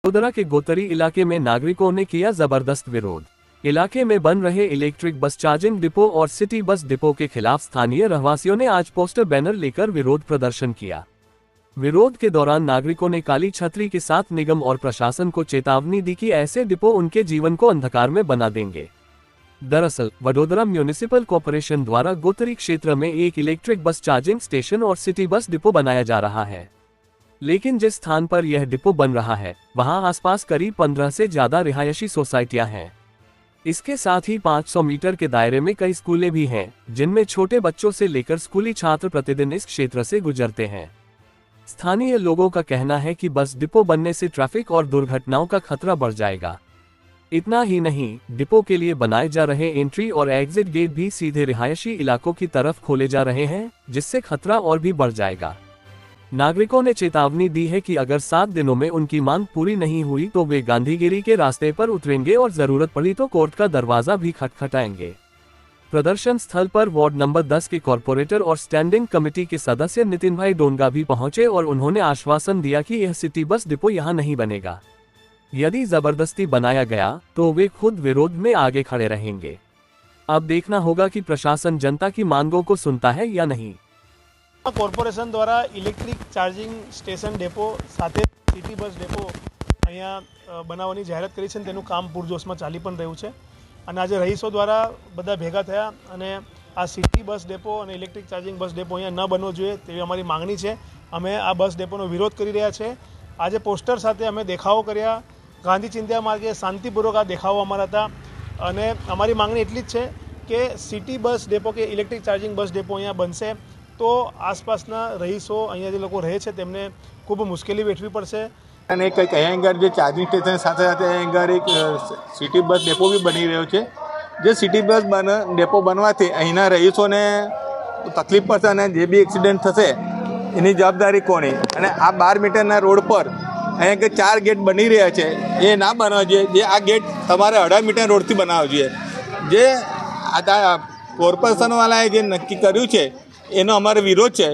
वडोदरा के गोतरी इलाके में नागरिकों ने किया जबरदस्त विरोध। इलाके में बन रहे इलेक्ट्रिक बस चार्जिंग डिपो और सिटी बस डिपो के खिलाफ स्थानीय रहवासियों ने आज पोस्टर बैनर लेकर विरोध प्रदर्शन किया। विरोध के दौरान नागरिकों ने काली छतरी के साथ निगम और प्रशासन को चेतावनी दी कि ऐसे डिपो उनके जीवन को अंधकार में बना देंगे। दरअसल वडोदरा म्यूनिसिपल कॉर्पोरेशन द्वारा गोतरी क्षेत्र में एक इलेक्ट्रिक बस चार्जिंग स्टेशन और सिटी बस डिपो बनाया जा रहा है, लेकिन जिस स्थान पर यह डिपो बन रहा है वहां आसपास करीब 15 से ज्यादा रिहायशी सोसाइटियां हैं। इसके साथ ही 500 मीटर के दायरे में कई स्कूलें भी हैं, जिनमें छोटे बच्चों से लेकर स्कूली छात्र प्रतिदिन इस क्षेत्र से गुजरते हैं। स्थानीय लोगों का कहना है कि बस डिपो बनने से ट्रैफिक और दुर्घटनाओं का खतरा बढ़ जाएगा। इतना ही नहीं, डिपो के लिए बनाए जा रहे एंट्री और एग्जिट गेट भी सीधे रिहायशी इलाकों की तरफ खोले जा रहे हैं, जिससे खतरा और भी बढ़ जाएगा। नागरिकों ने चेतावनी दी है कि अगर 7 दिनों में उनकी मांग पूरी नहीं हुई तो वे गांधीगिरी के रास्ते पर उतरेंगे और जरूरत पड़ी तो कोर्ट का दरवाजा भी खटखटाएंगे। प्रदर्शन स्थल पर वार्ड नंबर 10 के कॉर्पोरेटर और स्टैंडिंग कमेटी के सदस्य नितिन भाई डोंगा भी पहुंचे और उन्होंने आश्वासन दिया कि यह सिटी बस डिपो यहां नहीं बनेगा। यदि जबरदस्ती बनाया गया तो वे खुद विरोध में आगे खड़े रहेंगे। अब देखना होगा कि प्रशासन जनता की मांगों को सुनता है या नहीं। કોર્પોરેશન દ્વારા ઇલેક્ટ્રિક ચાર્જિંગ સ્ટેશન ડેપો સાથે સિટી બસ ડેપો અહીંયા બનાવવાની જાહેરાત કરી છે અને તેનું કામ પૂરજોશમાં ચાલી પણ રહ્યું છે અને આજે રહીશો દ્વારા બધા ભેગા થયા અને આ સિટી બસ ડેપો અને ઇલેક્ટ્રિક ચાર્જિંગ બસ ડેપો અહીંયા ન બનવો જોઈએ તેવી અમારી માંગણી છે। અમે આ બસ ડેપોનો વિરોધ કરી રહ્યા છે। આજે પોસ્ટર સાથે અમે દેખાવો કર્યા ગાંધી ચિંધ્યા માર્ગે શાંતિપૂર્વક આ દેખાવો અમારા હતા અને અમારી માંગણી એટલી જ છે કે સિટી બસ ડેપો કે ઇલેક્ટ્રિક ચાર્જિંગ બસ ડેપો અહીંયા બનશે તો આસપાસના રહીશો અહીંયા જે લોકો રહે છે તેમને ખૂબ મુશ્કેલી વેઠવી પડશે અને કંઈક અહીંયા આગળ જે ચાર્જિંગ સ્ટેશન સાથે સાથે અહીંયા આગળ એક સિટી બસ ડેપો બી બની રહ્યો છે। જે સિટી બસ ડેપો બનવાથી અહીંના રહીશોને તકલીફ પડશે અને જે બી એક્સિડન્ટ થશે એની જવાબદારી કોની? અને આ 12 મીટરના રોડ પર અહીંયા આગળ 4 ગેટ બની રહ્યા છે, એ ના બનાવવા જોઈએ। જે આ ગેટ તમારે 18 મીટર રોડથી બનાવવા જોઈએ। જે આ કોર્પોરેશનવાળાએ જે નક્કી કર્યું છે એનો અમારો વિરોધ છે।